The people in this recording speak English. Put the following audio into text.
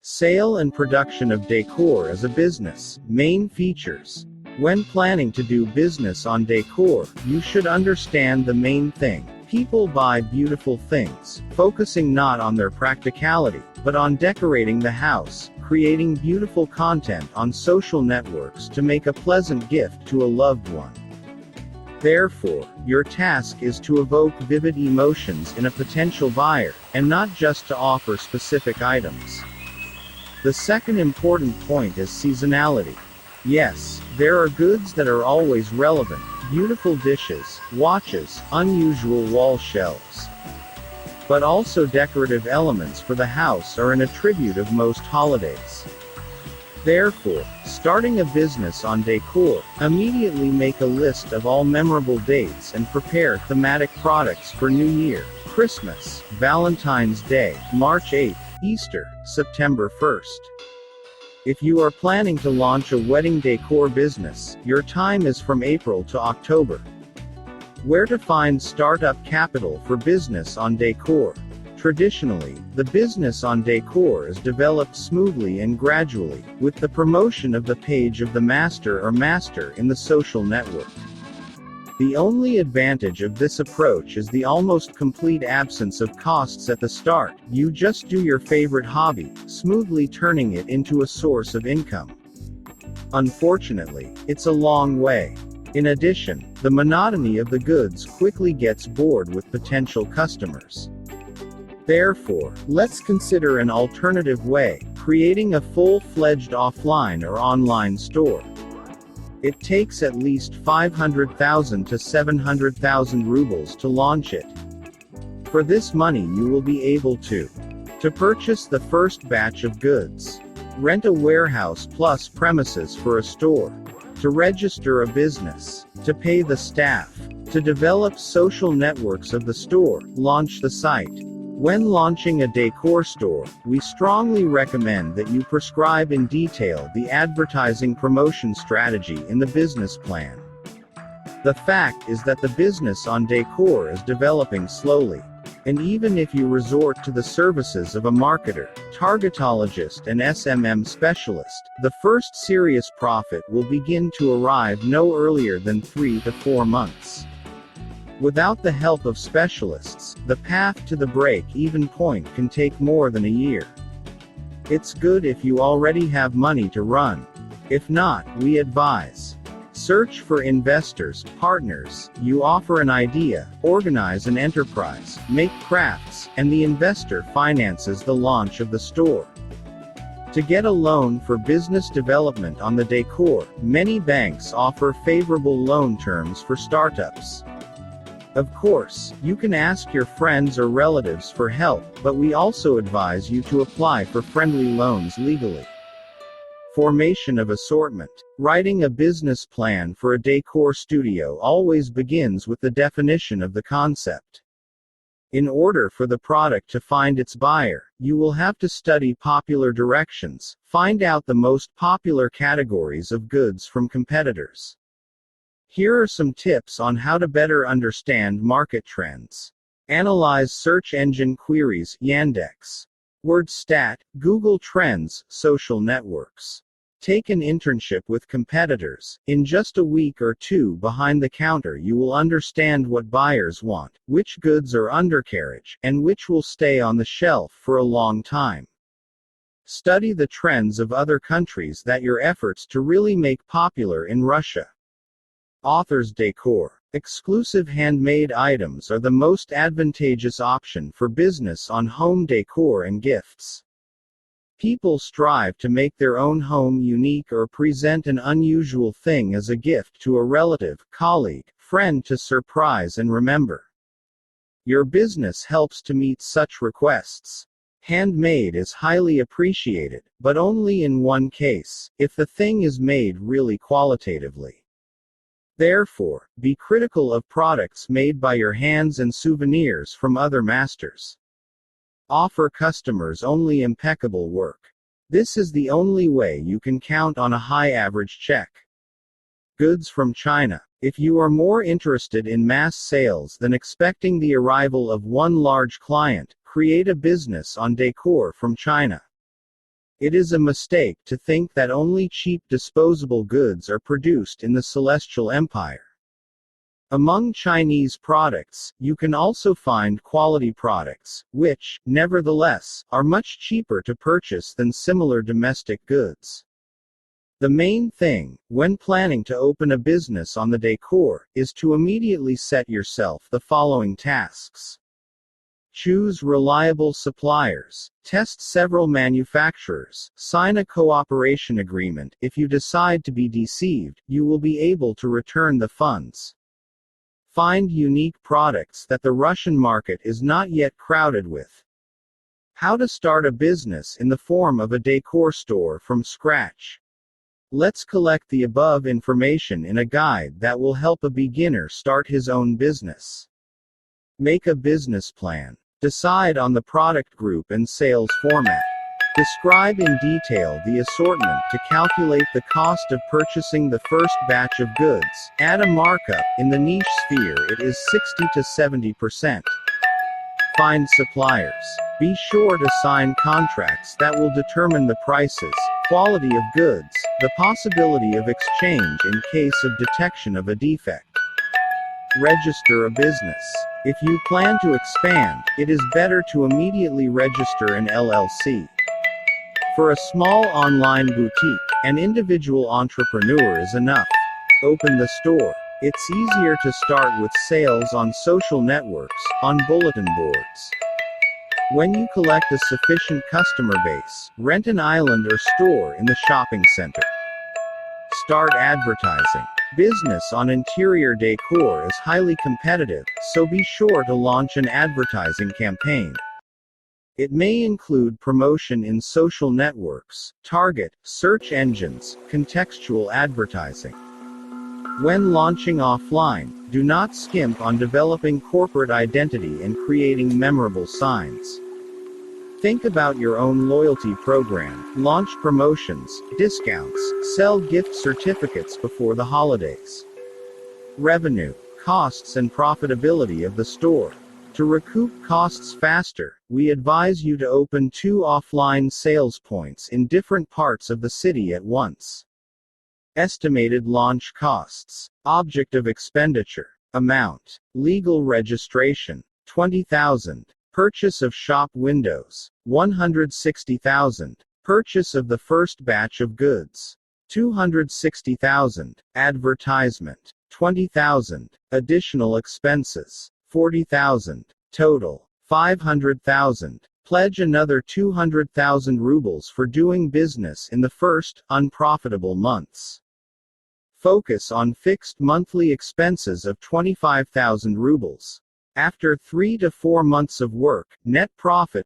Sale and production of decor as a business. Main features. When planning to do business on decor, you should understand the main thing. People buy beautiful things, focusing not on their practicality, but on decorating the house, creating beautiful content on social networks to make a pleasant gift to a loved one. Therefore, your task is to evoke vivid emotions in a potential buyer, and not just to offer specific items. The second important point is seasonality. Yes, there are goods that are always relevant, beautiful dishes, watches, unusual wall shelves. But also decorative elements for the house are an attribute of most holidays. Therefore, starting a business on decor, immediately make a list of all memorable dates and prepare thematic products for New Year, Christmas, Valentine's Day, March 8th, Easter, September 1st. If you are planning to launch a wedding decor business, your time is from April to October. Where to find startup capital for business on decor? Traditionally, the business on decor is developed smoothly and gradually, with the promotion of the page of the master or master in the social network. The only advantage of this approach is the almost complete absence of costs at the start. You just do your favorite hobby, smoothly turning it into a source of income. Unfortunately, it's a long way. In addition, the monotony of the goods quickly gets bored with potential customers. Therefore, let's consider an alternative way, creating a full-fledged offline or online store. It takes at least 500,000 to 700,000 rubles to launch it. For this money you will be able to purchase the first batch of goods, rent a warehouse plus premises for a store, to register a business, to pay the staff, to develop social networks of the store, launch the site. When launching a decor store, we strongly recommend that you prescribe in detail the advertising promotion strategy in the business plan. The fact is that the business on decor is developing slowly. And even if you resort to the services of a marketer, targetologist and SMM specialist, the first serious profit will begin to arrive no earlier than 3 to 4 months. Without the help of specialists, the path to the break-even point can take more than a year. It's good if you already have money to run. If not, we advise. Search for investors, partners. You offer an idea, organize an enterprise, make crafts, and the investor finances the launch of the store. To get a loan for business development on the decor, many banks offer favorable loan terms for startups. Of course, you can ask your friends or relatives for help, but we also advise you to apply for friendly loans legally. Formation of assortment. Writing a business plan for a decor studio always begins with the definition of the concept. In order for the product to find its buyer, you will have to study popular directions, find out the most popular categories of goods from competitors. Here are some tips on how to better understand market trends. Analyze search engine queries, Yandex, WordStat, Google Trends, social networks. Take an internship with competitors. In just a week or two behind the counter you will understand what buyers want, which goods are undercarriage, and which will stay on the shelf for a long time. Study the trends of other countries that your efforts to really make popular in Russia. Author's decor. Exclusive handmade items are the most advantageous option for business on home decor and gifts. People strive to make their own home unique or present an unusual thing as a gift to a relative, colleague, friend to surprise and remember. Your business helps to meet such requests. Handmade is highly appreciated, but only in one case, if the thing is made really qualitatively. Therefore, be critical of products made by your hands and souvenirs from other masters. Offer customers only impeccable work. This is the only way you can count on a high average check. Goods from China. If you are more interested in mass sales than expecting the arrival of one large client, create a business on decor from China. It is a mistake to think that only cheap disposable goods are produced in the Celestial Empire. Among Chinese products, you can also find quality products, which, nevertheless, are much cheaper to purchase than similar domestic goods. The main thing, when planning to open a business on the decor, is to immediately set yourself the following tasks. Choose reliable suppliers, test several manufacturers, sign a cooperation agreement. If you decide to be deceived, you will be able to return the funds. Find unique products that the Russian market is not yet crowded with. How to start a business in the form of a decor store from scratch. Let's collect the above information in a guide that will help a beginner start his own business. Make a business plan. Decide on the product group and sales format. Describe in detail the assortment to calculate the cost of purchasing the first batch of goods. Add a markup. In the niche sphere, it is 60 to 70%. Find suppliers. Be sure to sign contracts that will determine the prices, quality of goods, the possibility of exchange in case of detection of a defect. Register a business. If you plan to expand, it is better to immediately register an LLC. For a small online boutique, an individual entrepreneur is enough. Open the store. It's easier to start with sales on social networks, on bulletin boards. When you collect a sufficient customer base, rent an island or store in the shopping center. Start advertising. Business on interior decor is highly competitive, so be sure to launch an advertising campaign. It may include promotion in social networks, target, search engines, contextual advertising. When launching offline, do not skimp on developing corporate identity and creating memorable signs. Think about your own loyalty program, launch promotions, discounts, sell gift certificates before the holidays. Revenue, costs and profitability of the store. To recoup costs faster, we advise you to open 2 offline sales points in different parts of the city at once. Estimated launch costs. Object of expenditure. Amount. Legal registration. 20,000. Purchase of shop windows. 160,000. Purchase of the first batch of goods. 260,000. Advertisement. 20,000. Additional expenses. 40,000. Total. 500,000. Pledge another 200,000 rubles for doing business in the first, unprofitable months. Focus on fixed monthly expenses of 25,000 rubles. After 3 to 4 months of work, net profit